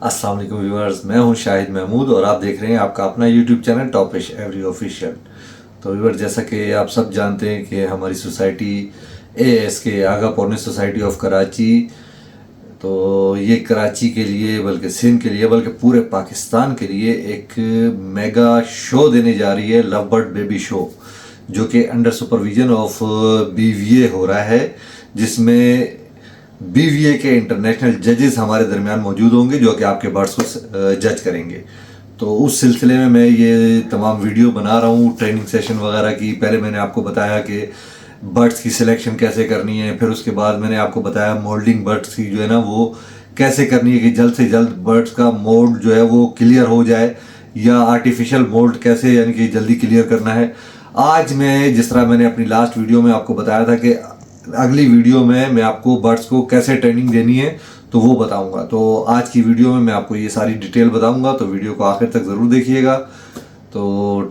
अस्सलाम वालेकुम व्यूअर्स, मैं हूं शाहिद महमूद और आप देख रहे हैं आपका अपना यूट्यूब चैनल टॉपिश एवरी ऑफिशियल। तो व्यूअर्स, जैसा कि आप सब जानते हैं कि हमारी सोसाइटी ASK आगा पौर्ने सोसाइटी ऑफ कराची, तो ये कराची के लिए बल्कि सिंध के लिए बल्कि पूरे पाकिस्तान के लिए एक मेगा शो देने जा रही है, लव बर्ड बेबी शो, जो कि अंडर सुपरविजन ऑफ BVA हो रहा है, जिसमें BVA के इंटरनेशनल जजेस हमारे दरमियान मौजूद होंगे जो कि आपके बर्ड्स को जज करेंगे। तो उस सिलसिले में मैं ये तमाम वीडियो बना रहा हूँ ट्रेनिंग सेशन वगैरह की। पहले मैंने आपको बताया कि बर्ड्स की सिलेक्शन कैसे करनी है, फिर उसके बाद मैंने आपको बताया मोल्डिंग बर्ड्स की जो है ना वो कैसे करनी है कि जल्द से जल्द बर्ड्स का मोल्ड जो है वो क्लियर हो जाए, या आर्टिफिशियल मोल्ड कैसे यानी कि जल्दी क्लियर करना है। आज मैं जिस तरह मैंने अपनी लास्ट वीडियो में आपको बताया था कि अगली वीडियो में मैं आपको बर्ड्स को कैसे ट्रेनिंग देनी है तो वो बताऊंगा। तो आज की वीडियो में मैं आपको ये सारी डिटेल बताऊंगा, तो वीडियो को आखिर तक ज़रूर देखिएगा। तो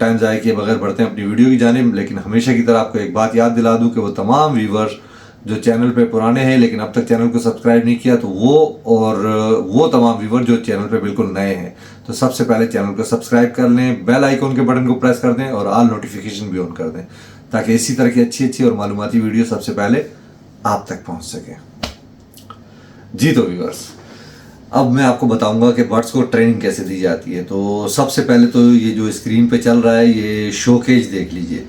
टाइम ज़ाया किए बगैर बढ़ते हैं अपनी वीडियो की जानिब। लेकिन हमेशा की तरह आपको एक बात याद दिला दूं कि वो तमाम व्यूवर्स जो चैनल पे पुराने हैं लेकिन अब तक चैनल को सब्सक्राइब नहीं किया, तो वो तमाम व्यूवर जो चैनल पे बिल्कुल नए हैं, तो सबसे पहले चैनल को सब्सक्राइब कर लें, बेल आइकॉन के बटन को प्रेस कर दें और ऑल नोटिफिकेशन भी ऑन कर दें, ताकि इसी तरह की अच्छी और मालूमाती वीडियो सबसे पहले आप तक पहुंच सके। जी तो व्यूअर्स, अब मैं आपको बताऊंगा कि बर्ड्स को ट्रेनिंग कैसे दी जाती है। तो सबसे पहले तो ये जो स्क्रीन पे चल रहा है ये शोकेज देख लीजिए।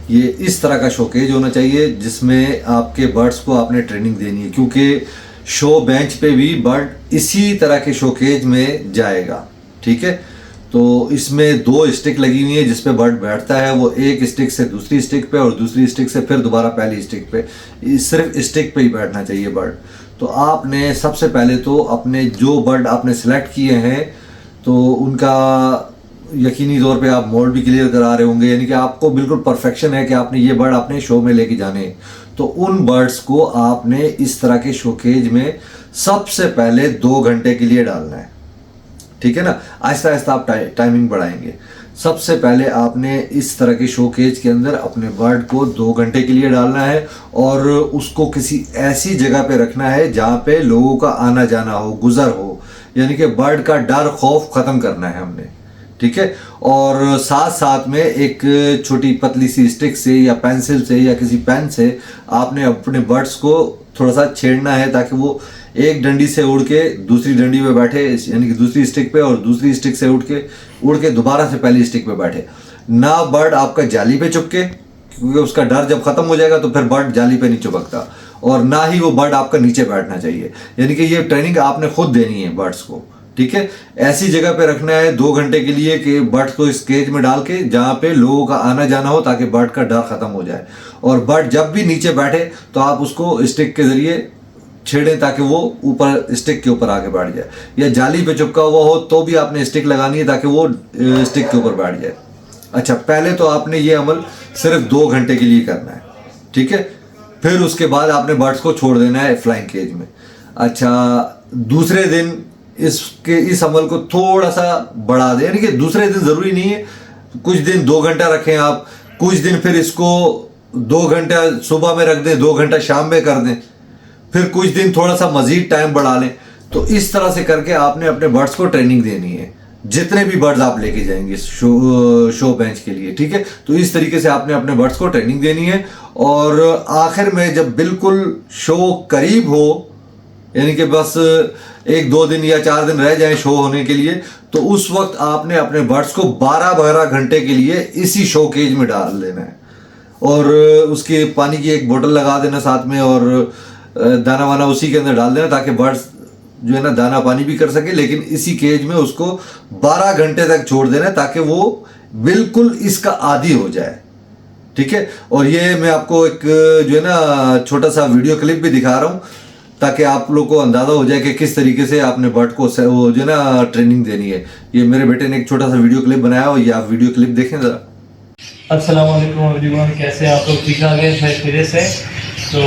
ये इस तरह का शोकेज होना चाहिए जिसमें आपके बर्ड्स को आपने ट्रेनिंग देनी है, क्योंकि शो बेंच पे भी बर्ड इसी तरह के शोकेज में जाएगा। ठीक है, तो इसमें 2 स्टिक लगी हुई है जिस पे बर्ड बैठता है, वो एक स्टिक से दूसरी स्टिक पे और दूसरी स्टिक से फिर दोबारा पहली स्टिक पे, सिर्फ स्टिक पे ही बैठना चाहिए बर्ड। तो आपने सबसे पहले तो अपने जो बर्ड आपने सेलेक्ट किए हैं तो उनका यकीनी तौर पे आप मोल्ड भी क्लियर करा रहे होंगे, यानी कि आपको बिल्कुल परफेक्शन है कि आपने ये बर्ड अपने शो में लेके जाने हैं। तो उन बर्ड्स को आपने इस तरह के शोकेज में सबसे पहले 2 घंटे के लिए डालना है। ठीक है ना, आहिस्ता आहिस्ता आप टाइमिंग बढ़ाएंगे। सबसे पहले आपने इस तरह के शोकेज के अंदर अपने बर्ड को 2 घंटे के लिए डालना है और उसको किसी ऐसी जगह पे रखना है जहाँ पे लोगों का आना जाना हो, गुजर हो, यानी कि बर्ड का डर खौफ ख़त्म करना है हमने। ठीक है, और साथ साथ में एक छोटी पतली सी स्टिक से या पेंसिल से या किसी पेन से आपने अपने बर्ड्स को थोड़ा सा छेड़ना है ताकि वो एक डंडी से उड़ के दूसरी डंडी पे बैठे, यानी कि दूसरी स्टिक पे, और दूसरी स्टिक से उड़ के दोबारा से पहली स्टिक पे बैठे। ना बर्ड आपका जाली पे चिपके, क्योंकि उसका डर जब खत्म हो जाएगा तो फिर बर्ड जाली पे नहीं चिपकता, और ना ही वो बर्ड आपका नीचे बैठना चाहिए। यानी कि ये ट्रेनिंग आपने खुद देनी है बर्ड्स को। ठीक है, ऐसी जगह पे रखना है 2 घंटे के लिए कि बर्ड को इस केज में डाल के जहाँ पे लोगों का आना जाना हो, ताकि बर्ड का डर खत्म हो जाए। और बर्ड जब भी नीचे बैठे तो आप उसको स्टिक के जरिए छेड़ें ताकि वो ऊपर स्टिक के ऊपर आके बैठ जाए, या जाली पे चिपका हुआ हो तो भी आपने स्टिक लगानी है ताकि वो स्टिक के ऊपर बैठ जाए। अच्छा, पहले तो आपने ये अमल सिर्फ 2 घंटे के लिए करना है। ठीक है, फिर उसके बाद आपने बर्ड्स को छोड़ देना है फ्लाइंग केज में। अच्छा, दूसरे दिन इस अमल को थोड़ा सा बढ़ा दें, यानी कि दूसरे दिन ज़रूरी नहीं है, कुछ दिन 2 घंटा रखें आप, कुछ दिन फिर इसको 2 घंटा सुबह में रख दें, 2 घंटा शाम में कर दें, फिर कुछ दिन थोड़ा सा मजीद टाइम बढ़ा लें। तो इस तरह से करके आपने अपने बर्ड्स को ट्रेनिंग देनी है, जितने भी बर्ड्स आप लेके जाएंगे शो बेंच के लिए। ठीक है, तो इस तरीके से आपने अपने बर्ड्स को ट्रेनिंग देनी है। और आखिर में जब बिल्कुल शो करीब हो, यानी कि बस 1-2 दिन या 4 दिन रह जाए शो होने के लिए, तो उस वक्त आपने अपने बर्ड्स को 12-12 घंटे के लिए इसी शो केज में डाल देना है, और उसके पानी की एक बोतल लगा देना साथ में, और दाना वाना उसी के अंदर डाल देना ताकि बर्ड्स जो है ना दाना पानी भी कर सके, लेकिन इसी केज में उसको 12 घंटे तक छोड़ देना ताकि वो बिल्कुल इसका आदी हो जाए। ठीक है, और ये मैं आपको एक जो है ना छोटा सा वीडियो क्लिप भी दिखा रहा हूँ ताकि आप लोग को अंदाज़ा हो जाए कि किस तरीके से आपने बर्ड को वो जो है ना ट्रेनिंग देनी है। ये मेरे बेटे ने एक छोटा सा वीडियो क्लिप बनाया हो, ये आप वीडियो क्लिप देखें ज़रा। अस्सलाम वालेकुम एवरीवन, कैसे आप लोग? ठीक आ गए शायद फिर से। तो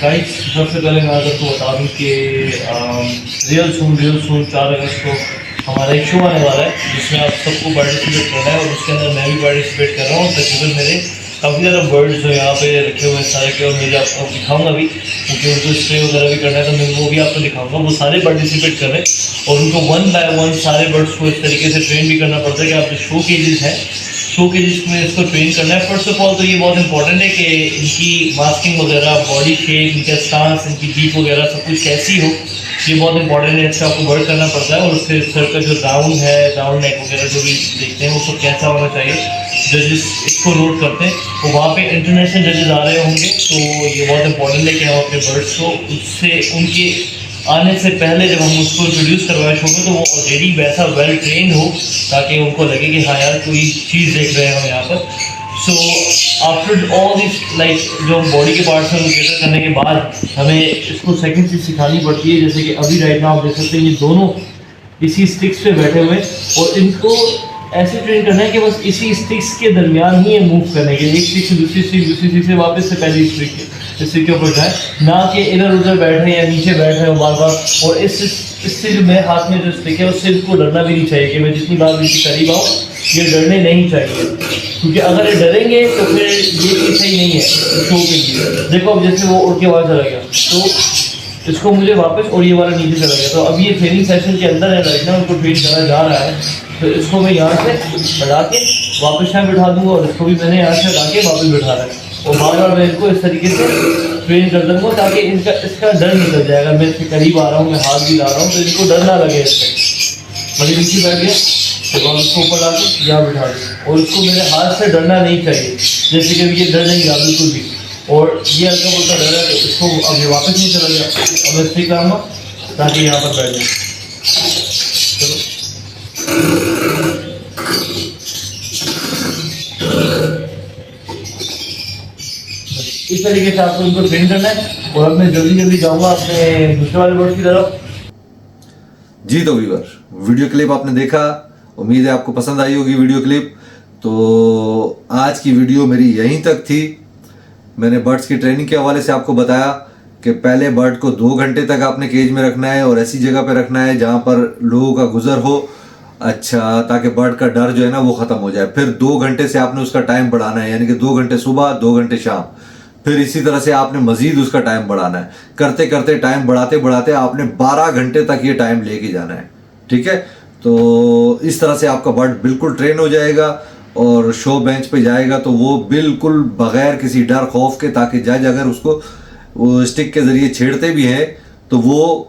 गाइस, सबसे पहले मैं आपको बता दूं कि रियल सून 4 अगस्त को हमारा एक शो आने वाला है जिसमें आप सबको पार्टिसिपेट करना है, और उसके अंदर मैं भी पार्टिसिपेट कर रहा हूँ। तकरीबन मेरे काफ़ी ज़्यादा बर्ड्स जो यहाँ पे रखे हुए हैं सारे के, और मुझे आपको दिखाऊंगा भी क्योंकि उनको स्प्रे वगैरह भी करना है, तो मैं वो भी आपको दिखाऊंगा। वो सारे पार्टिसिपेट कर रहे हैं और उनको 1 बाय 1 सारे बर्ड्स को इस तरीके से ट्रेन भी करना पड़ता है कि आप जो शो केजेस हैं, शो केजेस में इसको ट्रेन करना है। फर्स्ट ऑफ ऑल तो ये बहुत इंपॉर्टेंट है कि इनकी मास्किंग वगैरह, बॉडी शेप, इनका स्टांस, इनकी बीक वगैरह सब कुछ कैसी हो, ये बहुत इंपॉर्टेंट है। इसका आपको वर्क करना पड़ता है। और उससे सर का जो राउंड है, राउंड नेक वगैरह जो भी देखते हैं वो सब कैसा होना चाहिए, जजेस इसको नोट करते हैं। तो वहाँ पे इंटरनेशनल जजेस आ रहे होंगे, तो ये बहुत इंपॉर्टेंट है कि हम अपने बर्ड्स को उससे उनके आने से पहले जब हम उसको इंट्रोड्यूस करवाएं शो में, तो वो ऑलरेडी वैसा वेल ट्रेन हो, ताकि उनको लगे कि हाँ यार कोई चीज़ देख रहे हैं हम यहाँ पर। So after all this, like जो बॉडी के पार्ट्स में कैटर करने के बाद हमें इसको सेकंड चीज़ सिखानी पड़ती है। जैसे कि अभी राइट नाउ आप देख सकते हैं ये दोनों इसी स्टिक्स पे बैठे हुए हैं, और इनको ऐसे ट्रेन करना है कि बस इसी स्टिक्स के दरमियान ही ये मूव करने के, एक स्टिक से दूसरी स्टिक, दूसरी स्टिक से वापस से पहली स्टिक के ऊपर जाए, ना कि इधर उधर बैठे या नीचे बैठे हो बार बार। और इससे जो मेरे हाथ में जो स्टिक है उससे इसको डरना भी नहीं चाहिए कि मैं जितनी बार इनके करीब आऊँ, ये डरने नहीं चाहिए, क्योंकि अगर ये डरेंगे तो फिर ये चीज़ सही नहीं है शो के लिए। देखो अब जैसे वो उड़ के बाहर चला गया, तो इसको मुझे वापस, और ये वाला नीचे चला गया। तो अब ये ट्रेनिंग सेशन के अंदर है राइट ना, उनको ट्रेन करा जा रहा है। तो इसको मैं यहाँ से हटा के वापस यहाँ बिठा दूंगा, और इसको भी मैंने यहाँ से हटा के वापस बिठा रहा है, और बार बार मैं इनको इस तरीके से ट्रेन कर दूँगा ताकि इसका डर निकल जाएगा। मैं इसके करीब आ रहा हूँ, मैं हाथ भी ला रहा हूँ, तो इनको डर ना लगे इससे। मेरे नीचे बैठ गया तो हम इसको ऊपर ला के यहाँ बिठा दें, और इसको मेरे हाथ से डरना नहीं चाहिए, जैसे कि ये डर नहीं रहा बिल्कुल भी, और ये हल्का फुल्का डर है, तो इसको अब ये वापस नहीं चला गया। अब मैं ठीक आऊँगा ताकि यहाँ पर बैठ जाए। चलो इस तरीके से आपको इनको ट्रेन करना है। और अब मैं जल्दी जल्दी जाऊँगा अपने दूसरे वाले बर्ड की तरफ। जी तो व्यूअर, वीडियो क्लिप आपने देखा, उम्मीद है आपको पसंद आई होगी वीडियो क्लिप। तो आज की वीडियो मेरी यहीं तक थी। मैंने बर्ड्स की ट्रेनिंग के हवाले से आपको बताया कि पहले बर्ड को 2 घंटे तक आपने केज में रखना है और ऐसी जगह पे रखना है जहाँ पर लोगों का गुजर हो, अच्छा, ताकि बर्ड का डर जो है ना वो ख़त्म हो जाए। फिर 2 घंटे से आपने उसका टाइम बढ़ाना है, यानी कि 2 घंटे सुबह, 2 घंटे शाम। फिर इसी तरह से आपने मजीद उसका टाइम बढ़ाना है। करते करते टाइम बढ़ाते बढ़ाते आपने 12 घंटे तक ये टाइम लेके जाना है। ठीक है, तो इस तरह से आपका बर्ड बिल्कुल ट्रेन हो जाएगा और शो बेंच पे जाएगा तो वो बिल्कुल बगैर किसी डर खौफ के, ताकि जज अगर उसको वो स्टिक के ज़रिए छेड़ते भी हैं तो वो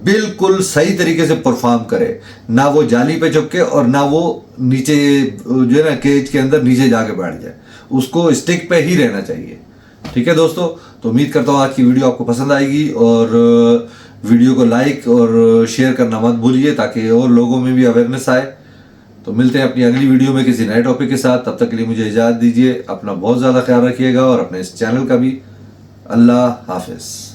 बिल्कुल सही तरीके से परफॉर्म करे, ना वो जाली पे चुपके और ना वो नीचे जो है ना केज के अंदर नीचे जाके बैठ जाए। उसको स्टिक पे ही रहना चाहिए। ठीक है दोस्तों, तो उम्मीद करता हूँ आज की वीडियो आपको पसंद आएगी, और वीडियो को लाइक और शेयर करना मत भूलिए ताकि और लोगों में भी अवेयरनेस आए। तो मिलते हैं अपनी अगली वीडियो में किसी नए टॉपिक के साथ। तब तक के लिए मुझे इजाज़त दीजिए। अपना बहुत ज़्यादा ख्याल रखिएगा और अपने इस चैनल का भी। अल्लाह हाफिज़।